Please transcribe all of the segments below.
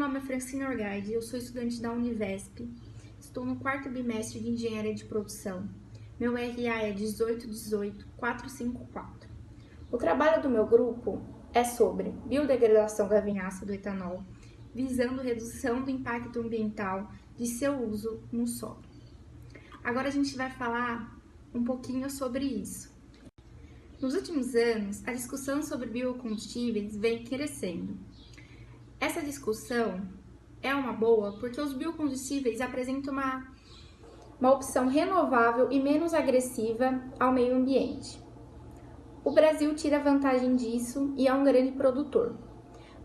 nome é Francine Orgaide, eu sou estudante da Univesp, estou no 4º bimestre de Engenharia de Produção. Meu RA é 1818454. O trabalho do meu grupo é sobre biodegradação da vinhaça do etanol, visando redução do impacto ambiental de seu uso no solo. Agora a gente vai falar um pouquinho sobre isso. Nos últimos anos, a discussão sobre biocombustíveis vem crescendo. Essa discussão é uma boa porque os biocombustíveis apresentam uma opção renovável e menos agressiva ao meio ambiente. O Brasil tira vantagem disso e é um grande produtor.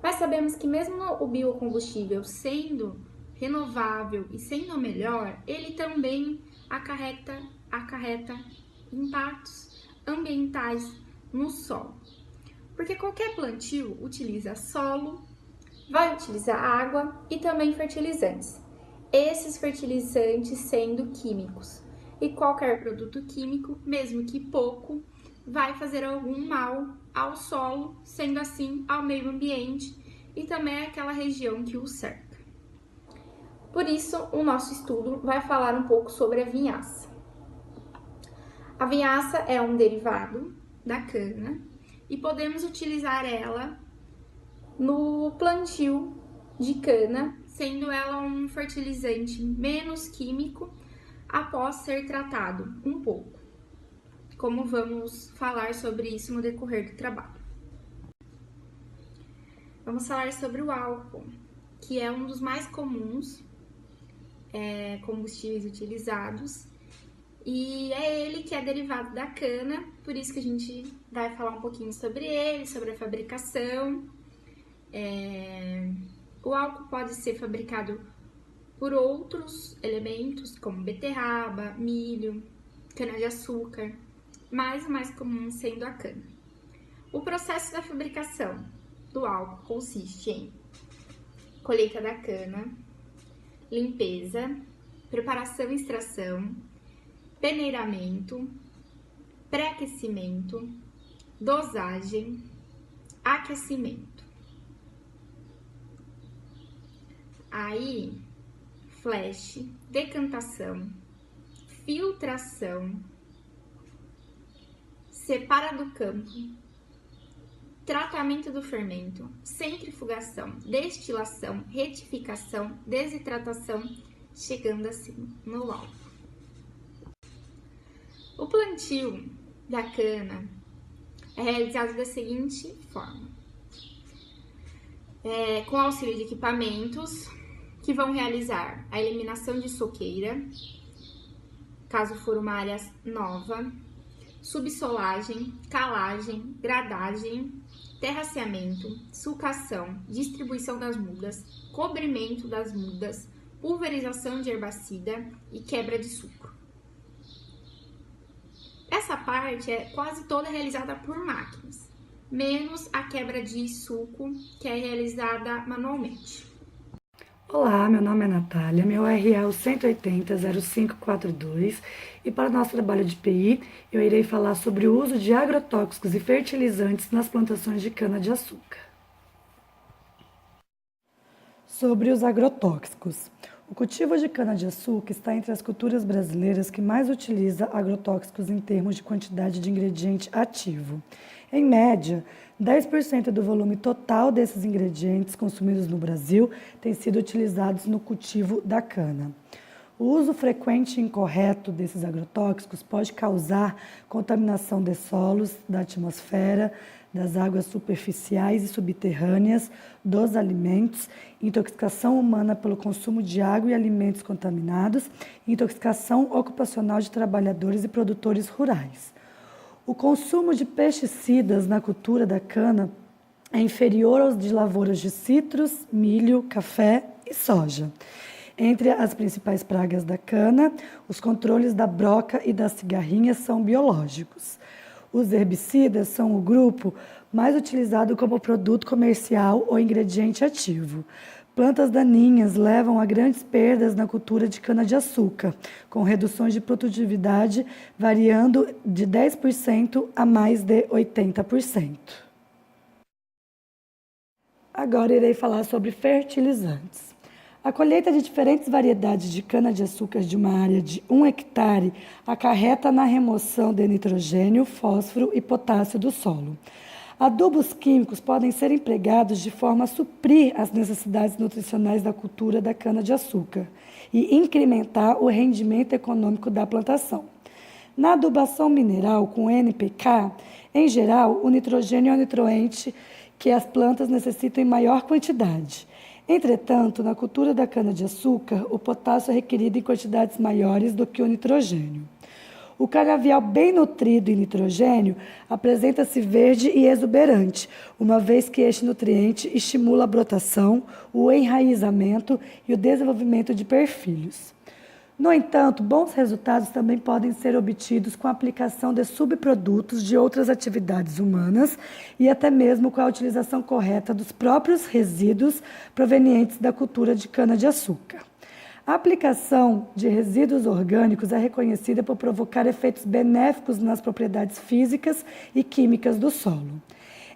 Mas sabemos que mesmo o biocombustível sendo renovável e sendo melhor, ele também acarreta impactos ambientais no solo. Porque qualquer plantio utiliza solo, vai utilizar água e também fertilizantes. Esses fertilizantes sendo químicos. E qualquer produto químico, mesmo que pouco, vai fazer algum mal ao solo, sendo assim ao meio ambiente e também àquela região que o cerca. Por isso, o nosso estudo vai falar um pouco sobre a vinhaça. A vinhaça é um derivado da cana e podemos utilizar ela no plantio de cana, sendo ela um fertilizante menos químico após ser tratado um pouco, como vamos falar sobre isso no decorrer do trabalho. Vamos falar sobre o álcool, que é um dos mais comuns combustíveis utilizados, e é ele que é derivado da cana, por isso que a gente vai falar um pouquinho sobre ele, sobre a fabricação. O álcool pode ser fabricado por outros elementos, como beterraba, milho, cana-de-açúcar, mas o mais comum sendo a cana. O processo da fabricação do álcool consiste em colheita da cana, limpeza, preparação e extração, peneiramento, pré-aquecimento, dosagem, aquecimento. Aí, flash, decantação, filtração, separa do campo, tratamento do fermento, centrifugação, destilação, retificação, desidratação, chegando assim no álcool. O plantio da cana é realizado da seguinte forma: com auxílio de equipamentos que vão realizar a eliminação de soqueira, caso for uma área nova, subsolagem, calagem, gradagem, terraceamento, sulcação, distribuição das mudas, cobrimento das mudas, pulverização de herbicida e quebra de sucro. Essa parte é quase toda realizada por máquinas, menos a quebra de suco, que é realizada manualmente. Olá, meu nome é Natália, meu RA é o 180-0542 e para o nosso trabalho de PI eu irei falar sobre o uso de agrotóxicos e fertilizantes nas plantações de cana-de-açúcar. Sobre os agrotóxicos. O cultivo de cana-de-açúcar está entre as culturas brasileiras que mais utiliza agrotóxicos em termos de quantidade de ingrediente ativo. Em média, 10% do volume total desses ingredientes consumidos no Brasil têm sido utilizados no cultivo da cana. O uso frequente e incorreto desses agrotóxicos pode causar contaminação de solos, da atmosfera, das águas superficiais e subterrâneas, dos alimentos, intoxicação humana pelo consumo de água e alimentos contaminados, e intoxicação ocupacional de trabalhadores e produtores rurais. O consumo de pesticidas na cultura da cana é inferior aos de lavouras de citros, milho, café e soja. Entre as principais pragas da cana, os controles da broca e da cigarrinha são biológicos. Os herbicidas são o grupo mais utilizado como produto comercial ou ingrediente ativo. Plantas daninhas levam a grandes perdas na cultura de cana-de-açúcar, com reduções de produtividade variando de 10% a mais de 80%. Agora irei falar sobre fertilizantes. A colheita de diferentes variedades de cana-de-açúcar de uma área de 1 hectare acarreta na remoção de nitrogênio, fósforo e potássio do solo. Adubos químicos podem ser empregados de forma a suprir as necessidades nutricionais da cultura da cana-de-açúcar e incrementar o rendimento econômico da plantação. Na adubação mineral com NPK, em geral, o nitrogênio é o nutriente que as plantas necessitam em maior quantidade. Entretanto, na cultura da cana-de-açúcar, o potássio é requerido em quantidades maiores do que o nitrogênio. O canavial bem nutrido em nitrogênio apresenta-se verde e exuberante, uma vez que este nutriente estimula a brotação, o enraizamento e o desenvolvimento de perfilhos. No entanto, bons resultados também podem ser obtidos com a aplicação de subprodutos de outras atividades humanas e até mesmo com a utilização correta dos próprios resíduos provenientes da cultura de cana-de-açúcar. A aplicação de resíduos orgânicos é reconhecida por provocar efeitos benéficos nas propriedades físicas e químicas do solo.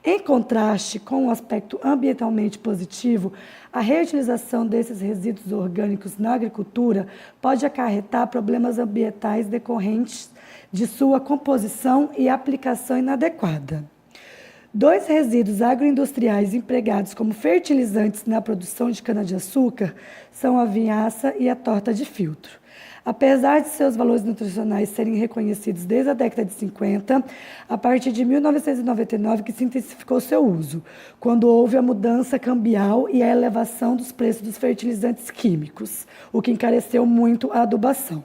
Em contraste com o aspecto ambientalmente positivo, a reutilização desses resíduos orgânicos na agricultura pode acarretar problemas ambientais decorrentes de sua composição e aplicação inadequada. 2 resíduos agroindustriais empregados como fertilizantes na produção de cana-de-açúcar são a vinhaça e a torta de filtro. Apesar de seus valores nutricionais serem reconhecidos desde a década de 50, a partir de 1999 que se intensificou seu uso, quando houve a mudança cambial e a elevação dos preços dos fertilizantes químicos, o que encareceu muito a adubação.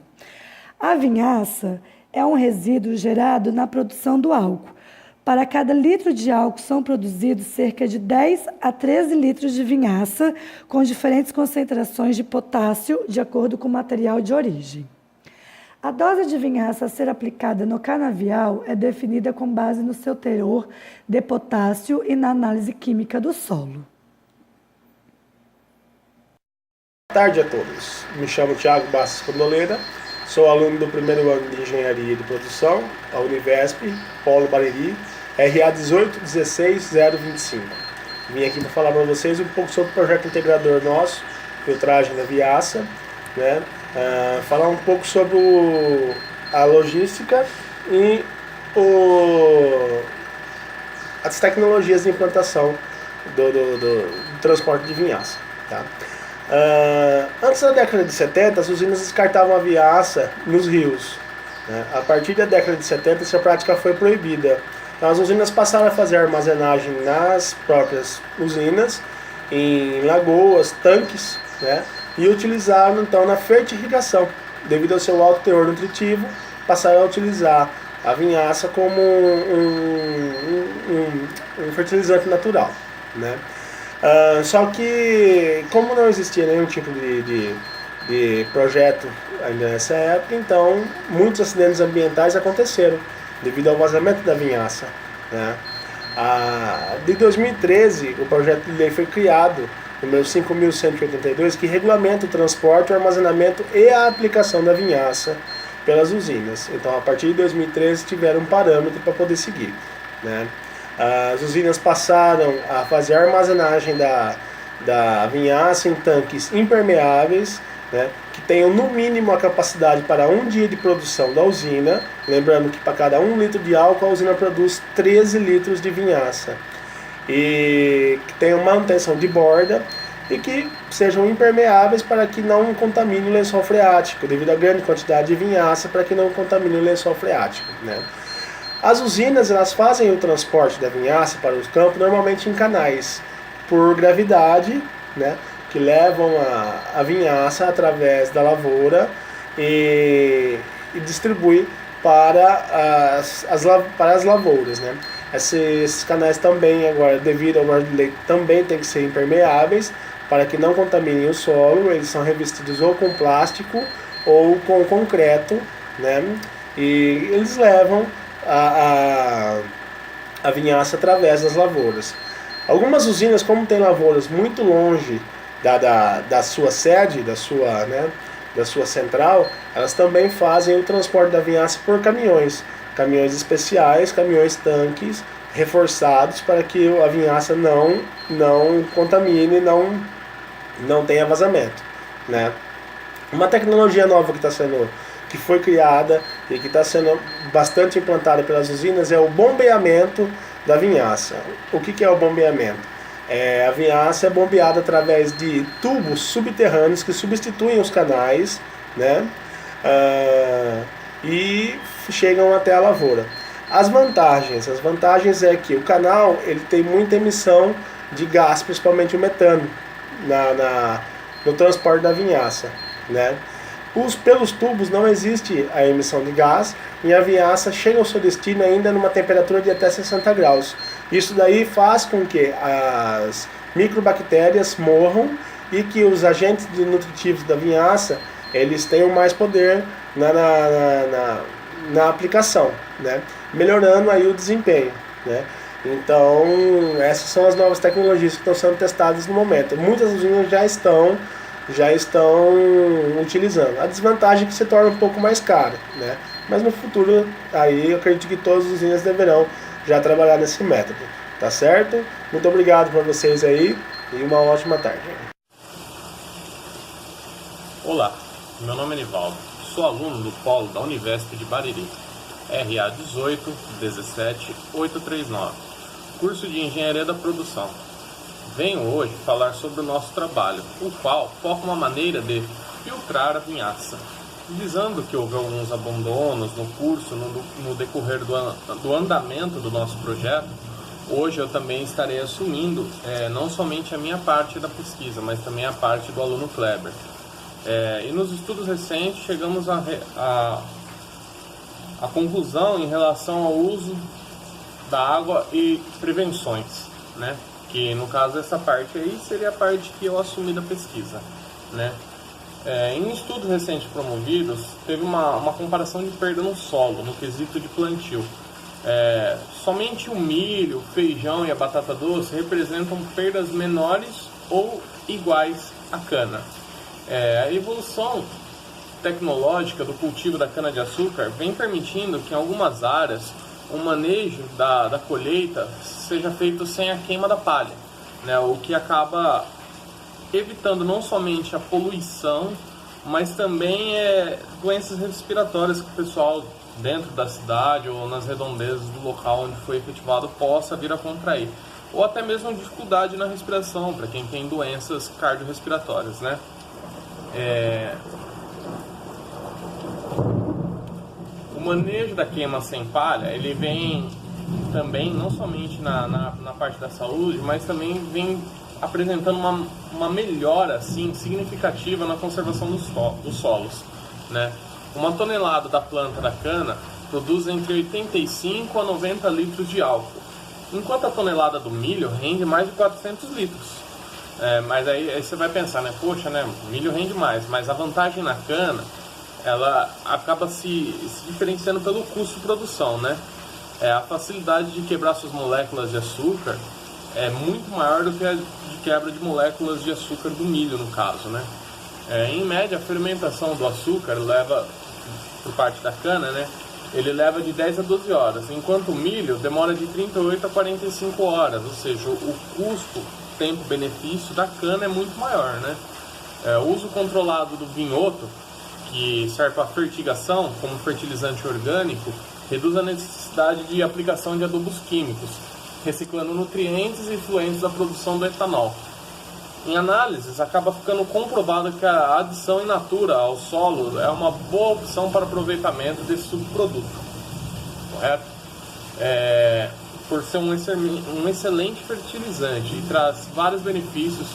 A vinhaça é um resíduo gerado na produção do álcool. Para cada litro de álcool são produzidos cerca de 10 a 13 litros de vinhaça, com diferentes concentrações de potássio, de acordo com o material de origem. A dose de vinhaça a ser aplicada no canavial é definida com base no seu teor de potássio e na análise química do solo. Boa tarde a todos. Me chamo Thiago Bastos Condoleda, sou aluno do primeiro ano de Engenharia de Produção, da Univesp, Polo Bariri, RA 1816025. Vim aqui para falar para vocês um pouco sobre o projeto integrador nosso, filtragem da vinhaça, né? Falar um pouco sobre a logística e as tecnologias de implantação do transporte de vinhaça. Tá? Antes da década de 70, as usinas descartavam a vinhaça nos rios. Né? A partir da década de 70, essa prática foi proibida. Então, as usinas passaram a fazer armazenagem nas próprias usinas, em lagoas, tanques, né? E utilizaram então na fertirrigação. Devido ao seu alto teor nutritivo, passaram a utilizar a vinhaça como um fertilizante natural. Né? Só que, como não existia nenhum tipo de projeto ainda nessa época, então muitos acidentes ambientais aconteceram devido ao vazamento da vinhaça. Né? De 2013, o projeto de lei foi criado, número 5.182, que regulamenta o transporte, o armazenamento e a aplicação da vinhaça pelas usinas. Então, a partir de 2013, tiveram um parâmetro para poder seguir. Né? As usinas passaram a fazer a armazenagem da vinhaça em tanques impermeáveis, né, que tenham no mínimo a capacidade para um dia de produção da usina. Lembrando que para cada 1 litro de álcool a usina produz 13 litros de vinhaça. E que tenham manutenção de borda e que sejam impermeáveis para que não contamine o lençol freático, devido à grande quantidade de vinhaça, para que não contamine o lençol freático. Né? As usinas, elas fazem o transporte da vinhaça para os campos normalmente em canais por gravidade, né, que levam a vinhaça através da lavoura e distribui para as lavouras. Né. Esses canais também, agora, devido ao ordem de lei, também tem que ser impermeáveis para que não contaminem o solo. Eles são revestidos ou com plástico ou com concreto, né, e eles levam a vinhaça através das lavouras. Algumas usinas, como tem lavouras muito longe da sua sede, da sua central, elas também fazem o transporte da vinhaça por caminhões especiais, caminhões tanques, reforçados para que a vinhaça não contamine, não tenha vazamento, né? Uma tecnologia nova que foi criada e que está sendo bastante implantada pelas usinas é o bombeamento da vinhaça. O que é o bombeamento? A vinhaça é bombeada através de tubos subterrâneos que substituem os canais, né? E chegam até a lavoura. As vantagens é que o canal ele tem muita emissão de gás, principalmente o metano, no transporte da vinhaça, né? Pelos tubos não existe a emissão de gás e a vinhaça chega ao seu destino ainda numa temperatura de até 60 graus. Isso daí faz com que as microbactérias morram e que os agentes nutritivos da vinhaça eles tenham mais poder na aplicação, né? Melhorando aí o desempenho, né? Então, essas são as novas tecnologias que estão sendo testadas no momento. Muitas usinas já estão utilizando. A desvantagem é que se torna um pouco mais caro, né? Mas no futuro, aí eu acredito que todas as usinas deverão já trabalhar nesse método, tá certo? Muito obrigado para vocês aí e uma ótima tarde. Olá, meu nome é Nivaldo, sou aluno do Polo da Univesp de Bariri, RA 18 17 839, curso de Engenharia da Produção. Venho hoje falar sobre o nosso trabalho, o qual foca uma maneira de filtrar a vinhaça. Visando que houve alguns abandonos no curso no decorrer do andamento do nosso projeto, hoje eu também estarei assumindo não somente a minha parte da pesquisa, mas também a parte do aluno Kleber. E nos estudos recentes chegamos à conclusão em relação ao uso da água e prevenções, né? Que no caso essa parte aí seria a parte que eu assumi da pesquisa, né? Em estudos recentes promovidos, teve uma comparação de perda no solo, no quesito de plantio. Somente o milho, o feijão e a batata doce representam perdas menores ou iguais à cana. A evolução tecnológica do cultivo da cana-de-açúcar vem permitindo que em algumas áreas o manejo da colheita seja feito sem a queima da palha, né? O que acaba evitando não somente a poluição, mas também doenças respiratórias que o pessoal dentro da cidade ou nas redondezas do local onde foi efetivado possa vir a contrair, ou até mesmo dificuldade na respiração para quem tem doenças cardiorrespiratórias, né? O manejo da queima sem palha, ele vem também não somente na parte da saúde, mas também vem apresentando uma melhora assim, significativa na conservação dos solos, né? Uma tonelada da planta da cana produz entre 85 a 90 litros de álcool, enquanto a tonelada do milho rende mais de 400 litros. Mas aí você vai pensar, né? Poxa, né? O milho rende mais, mas a vantagem na cana, ela acaba se diferenciando pelo custo de produção, né? A facilidade de quebrar suas moléculas de açúcar é muito maior do que a de quebra de moléculas de açúcar do milho, no caso, né? Em média, a fermentação do açúcar leva, por parte da cana, né? Ele leva de 10 a 12 horas, enquanto o milho demora de 38 a 45 horas, ou seja, o custo, tempo-benefício da cana é muito maior, né? O uso controlado do vinhoto, que serve para fertigação, como fertilizante orgânico, reduz a necessidade de aplicação de adubos químicos, reciclando nutrientes e fluentes da produção do etanol. Em análises, acaba ficando comprovado que a adição in natura ao solo é uma boa opção para aproveitamento desse subproduto, correto? Por ser um excelente fertilizante e traz vários benefícios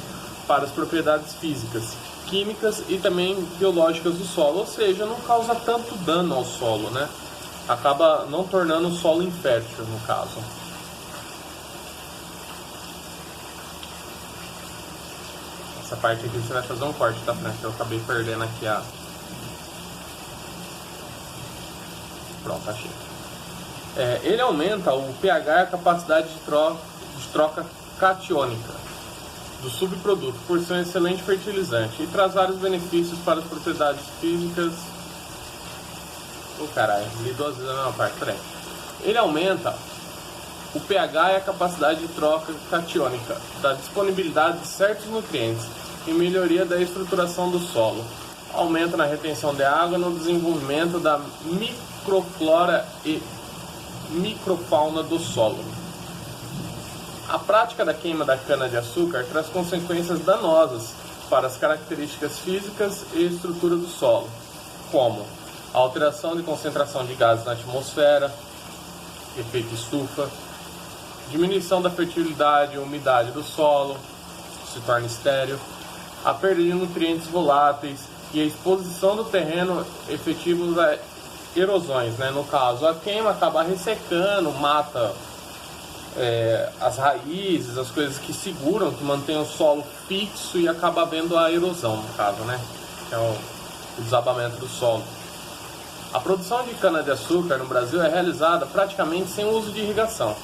para as propriedades físicas, químicas e também biológicas do solo, ou seja, não causa tanto dano ao solo, né? Acaba não tornando o solo infértil, no caso. Essa parte aqui você vai fazer um corte, tá, França? Eu acabei perdendo aqui a... Pronto, achei. Ele aumenta o pH e a capacidade de troca catiônica do subproduto, por ser um excelente fertilizante, e traz vários benefícios para as propriedades físicas. Caralho, li duas vezes a mesma parte, peraí. Ele aumenta o pH e a capacidade de troca catiônica, da disponibilidade de certos nutrientes e melhoria da estruturação do solo, aumento na retenção de água e no desenvolvimento da microflora e microfauna do solo. A prática da queima da cana-de-açúcar traz consequências danosas para as características físicas e estrutura do solo, como a alteração de concentração de gases na atmosfera, efeito estufa, diminuição da fertilidade e umidade do solo, se torna estéril, a perda de nutrientes voláteis e a exposição do terreno efetivos a erosões, né? No caso, a queima acaba ressecando, mata as raízes, as coisas que seguram, que mantêm o solo fixo, e acaba havendo a erosão, no caso, né? Que é o desabamento do solo. A produção de cana-de-açúcar no Brasil é realizada praticamente sem uso de irrigação,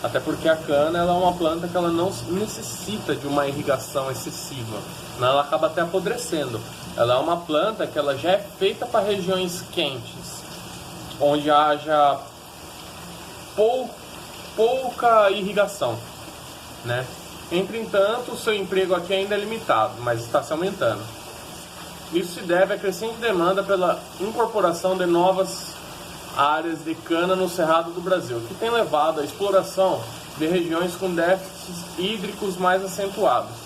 até porque a cana ela é uma planta que ela não necessita de uma irrigação excessiva, né? Ela acaba até apodrecendo. Ela é uma planta que ela já é feita para regiões quentes, onde haja pouca irrigação, né? Entretanto, o seu emprego aqui ainda é limitado, mas está se aumentando. Isso se deve à crescente demanda pela incorporação de novas áreas de cana no Cerrado do Brasil, que tem levado à exploração de regiões com déficits hídricos mais acentuados,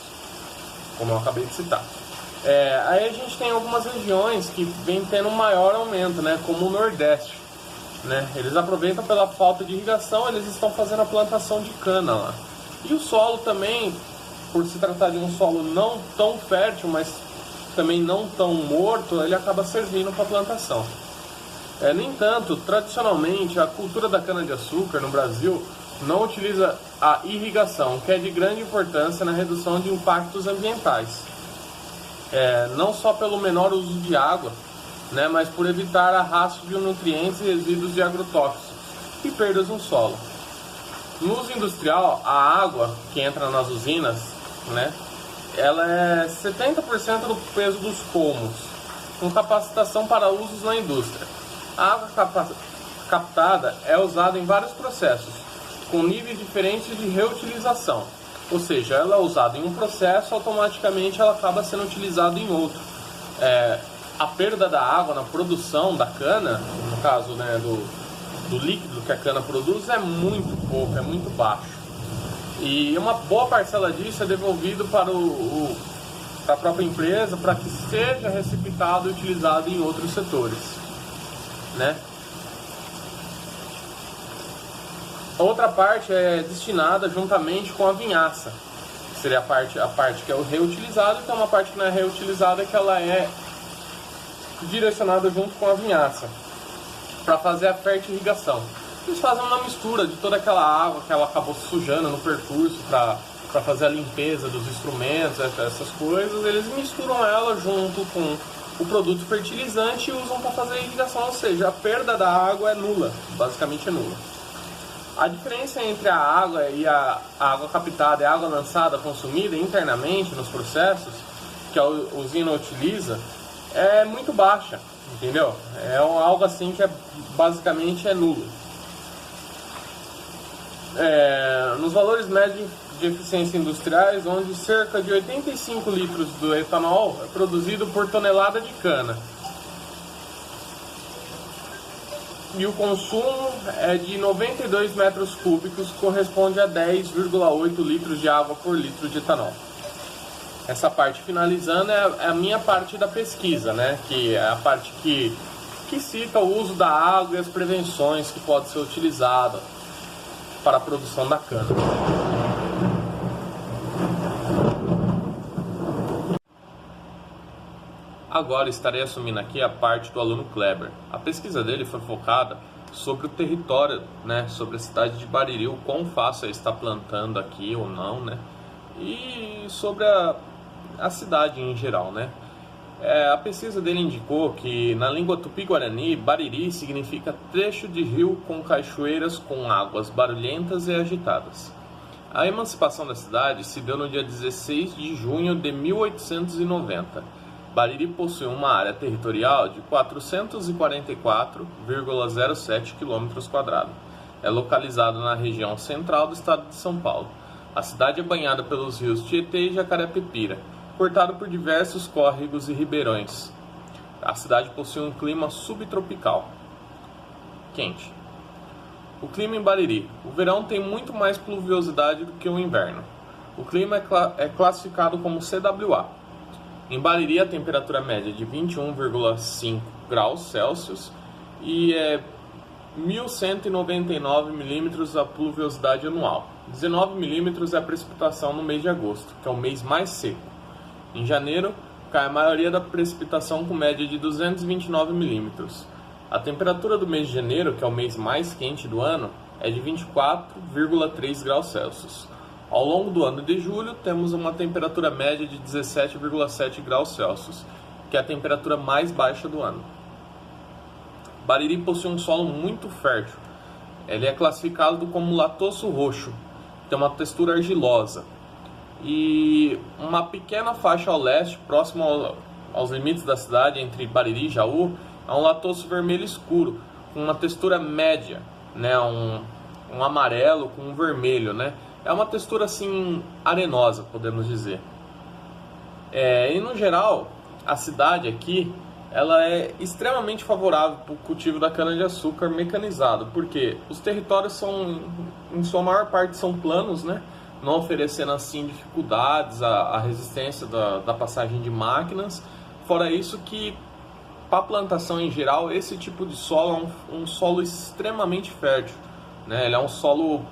como eu acabei de citar. Aí a gente tem algumas regiões que vem tendo um maior aumento, né? Como o Nordeste, né? Eles aproveitam pela falta de irrigação, eles estão fazendo a plantação de cana lá. E o solo também, por se tratar de um solo não tão fértil, mas também não tão morto, ele acaba servindo para a plantação. No entanto, tradicionalmente, a cultura da cana-de-açúcar no Brasil não utiliza a irrigação, que é de grande importância na redução de impactos ambientais. Não só pelo menor uso de água, né, mas por evitar arrasto de nutrientes e resíduos de agrotóxicos e perdas no solo. No uso industrial, a água que entra nas usinas, né, ela é 70% do peso dos colmos, com capacitação para usos na indústria. A água captada é usada em vários processos, com níveis diferentes de reutilização. Ou seja, ela é usada em um processo, automaticamente ela acaba sendo utilizada em outro. A perda da água na produção da cana, no caso, né, do líquido que a cana produz, é muito pouco, é muito baixo. E uma boa parcela disso é devolvido para a própria empresa, para que seja receptado e utilizado em outros setores, né? A outra parte é destinada juntamente com a vinhaça, que seria a parte que é o reutilizado, e tem uma parte que não é reutilizada, que ela é direcionada junto com a vinhaça, para fazer a fertirrigação. Eles fazem uma mistura de toda aquela água que ela acabou sujando no percurso para fazer a limpeza dos instrumentos, essas coisas. Eles misturam ela junto com o produto fertilizante e usam para fazer a irrigação, ou seja, a perda da água é nula, basicamente é nula. A diferença entre a água e a água captada e a água lançada consumida internamente nos processos que a usina utiliza é muito baixa, entendeu? É algo assim que basicamente é nulo. Nos valores médios de eficiência industriais, onde cerca de 85 litros do etanol é produzido por tonelada de cana. E o consumo é de 92 metros cúbicos, corresponde a 10,8 litros de água por litro de etanol. Essa parte finalizando é a minha parte da pesquisa, né? Que é a parte que cita o uso da água e as prevenções que podem ser utilizadas para a produção da cana. Agora estarei assumindo aqui a parte do aluno Kleber. A pesquisa dele foi focada sobre o território, né, sobre a cidade de Bariri, o quão fácil é estar plantando aqui ou não, né, e sobre a cidade em geral, né. A pesquisa dele indicou que na língua tupi-guarani, Bariri significa trecho de rio com cachoeiras com águas barulhentas e agitadas. A emancipação da cidade se deu no dia 16 de junho de 1890. Bariri possui uma área territorial de 444,07 km². é localizada na região central do estado de São Paulo. A cidade é banhada pelos rios Tietê e Jacaré-Pepira, cortado por diversos córregos e ribeirões. A cidade possui um clima subtropical, quente. O clima em Bariri. O verão tem muito mais pluviosidade do que o inverno. O clima é classificado como CWA. Em Bariri, a temperatura média é de 21,5 graus Celsius e é 1.199 milímetros a pluviosidade anual. 19 milímetros é a precipitação no mês de agosto, que é o mês mais seco. Em janeiro, cai a maioria da precipitação com média de 229 milímetros. A temperatura do mês de janeiro, que é o mês mais quente do ano, é de 24,3 graus Celsius. Ao longo do ano de julho, temos uma temperatura média de 17,7 graus Celsius, que é a temperatura mais baixa do ano. Bariri possui um solo muito fértil. Ele é classificado como latoso roxo, tem uma textura argilosa. E uma pequena faixa ao leste, próximo aos limites da cidade, entre Bariri e Jaú, é um latoso vermelho escuro, com uma textura média, né? um amarelo com um vermelho, né? É uma textura assim arenosa, podemos dizer. E no geral, a cidade aqui ela é extremamente favorável para o cultivo da cana-de-açúcar mecanizado, porque os territórios são, em sua maior parte, são planos, né? Não oferecendo assim dificuldades à resistência da passagem de máquinas. Fora isso que, para a plantação em geral, esse tipo de solo é um solo extremamente fértil, né? Ele é um solo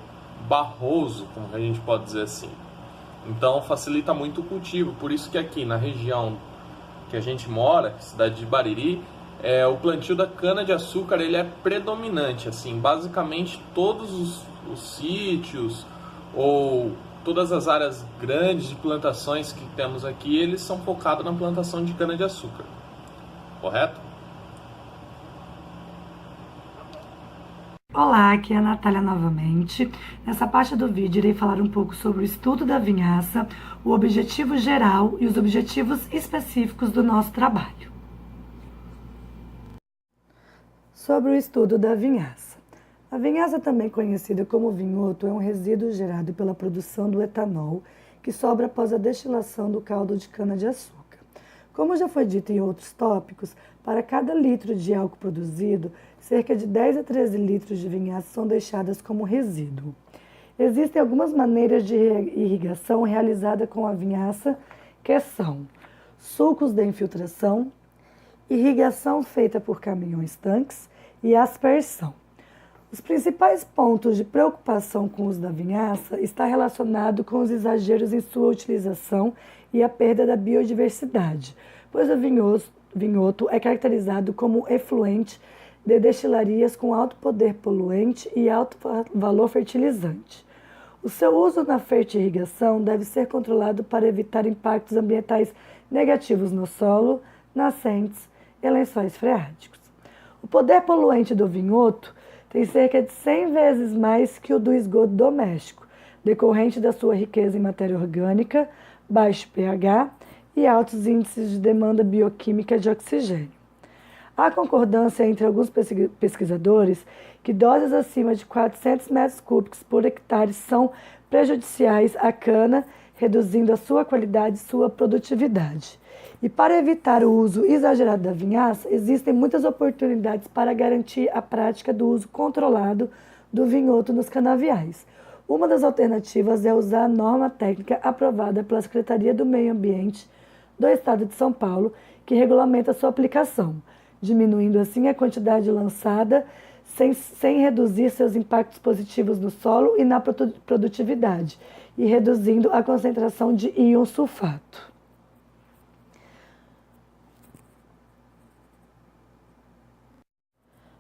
barroso, como a gente pode dizer assim. Então facilita muito o cultivo. Por isso que aqui na região que a gente mora, cidade de Bariri, o plantio da cana-de-açúcar ele é predominante. Assim, basicamente todos os sítios ou todas as áreas grandes de plantações que temos aqui, eles são focados na plantação de cana-de-açúcar. Correto? Olá, aqui é a Natália novamente. Nessa parte do vídeo irei falar um pouco sobre o estudo da vinhaça, o objetivo geral e os objetivos específicos do nosso trabalho. Sobre o estudo da vinhaça. A vinhaça, também conhecida como vinhoto, é um resíduo gerado pela produção do etanol que sobra após a destilação do caldo de cana-de-açúcar. Como já foi dito em outros tópicos, para cada litro de álcool produzido, cerca de 10 a 13 litros de vinhaça são deixadas como resíduo. Existem algumas maneiras de irrigação realizada com a vinhaça, que são sulcos de infiltração, irrigação feita por caminhões-tanques e aspersão. Os principais pontos de preocupação com o uso da vinhaça está relacionado com os exageros em sua utilização e a perda da biodiversidade, pois o vinhoto é caracterizado como efluente de destilarias com alto poder poluente e alto valor fertilizante. O seu uso na fertirrigação deve ser controlado para evitar impactos ambientais negativos no solo, nascentes e lençóis freáticos. O poder poluente do vinhoto tem cerca de 100 vezes mais que o do esgoto doméstico, decorrente da sua riqueza em matéria orgânica, baixo pH e altos índices de demanda bioquímica de oxigênio. Há concordância entre alguns pesquisadores que doses acima de 400 metros cúbicos por hectare são prejudiciais à cana, reduzindo a sua qualidade e sua produtividade. E para evitar o uso exagerado da vinhaça, existem muitas oportunidades para garantir a prática do uso controlado do vinhoto nos canaviais. Uma das alternativas é usar a norma técnica aprovada pela Secretaria do Meio Ambiente do Estado de São Paulo, que regulamenta sua aplicação, diminuindo assim a quantidade lançada sem reduzir seus impactos positivos no solo e na produtividade, e reduzindo a concentração de íon sulfato.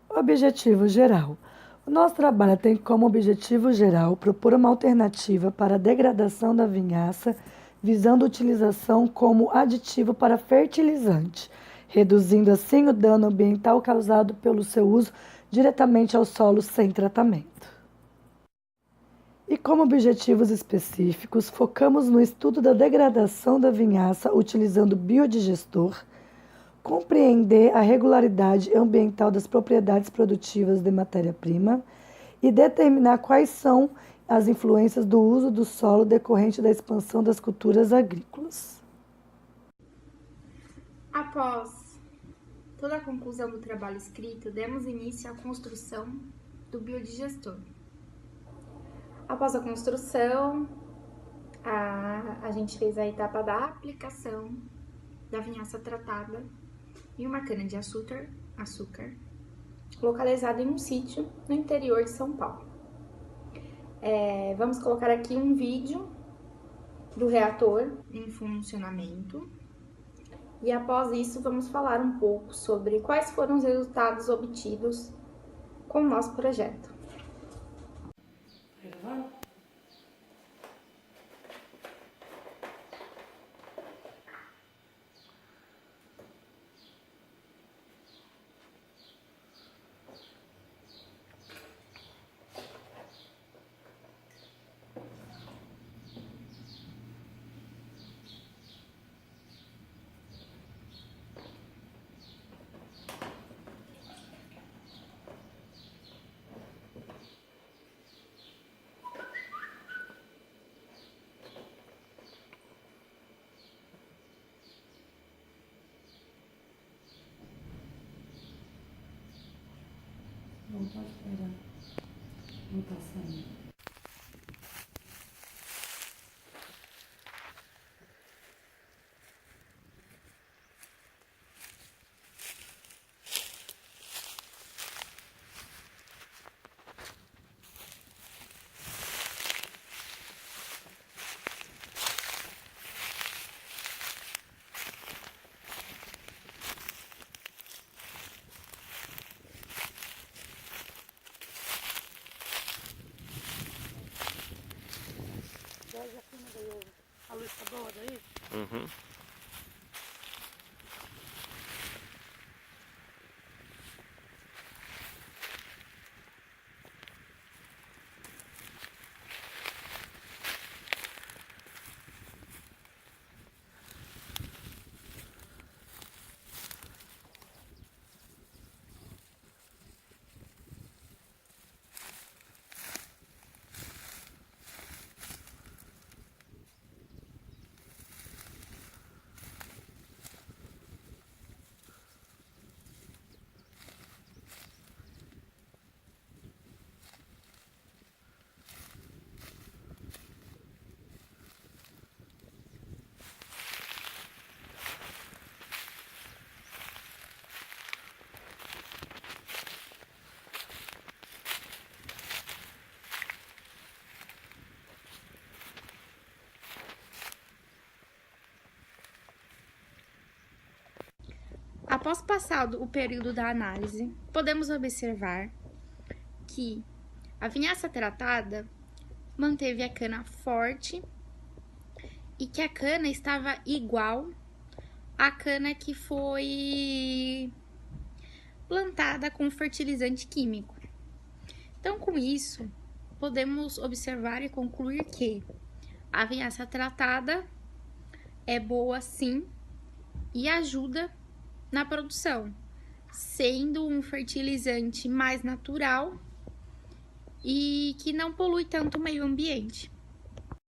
Objetivo geral. O nosso trabalho tem como objetivo geral propor uma alternativa para a degradação da vinhaça, visando a utilização como aditivo para fertilizante, reduzindo assim o dano ambiental causado pelo seu uso diretamente ao solo sem tratamento. E como objetivos específicos, focamos no estudo da degradação da vinhaça utilizando biodigestor, compreender a regularidade ambiental das propriedades produtivas de matéria-prima e determinar quais são as influências do uso do solo decorrente da expansão das culturas agrícolas. Após toda a conclusão do trabalho escrito, demos início à construção do biodigestor. Após a construção, a gente fez a etapa da aplicação da vinhaça tratada em uma cana de açúcar, localizada em um sítio no interior de São Paulo. Vamos colocar aqui um vídeo do reator em funcionamento e após isso vamos falar um pouco sobre quais foram os resultados obtidos com o nosso projeto. Não pode esperar. Não tá saindo. A luz tá boa daí? Uhum. Após passado o período da análise, podemos observar que a vinhaça tratada manteve a cana forte e que a cana estava igual à cana que foi plantada com fertilizante químico. Então, com isso, podemos observar e concluir que a vinhaça tratada é boa sim e ajuda na produção, sendo um fertilizante mais natural e que não polui tanto o meio ambiente.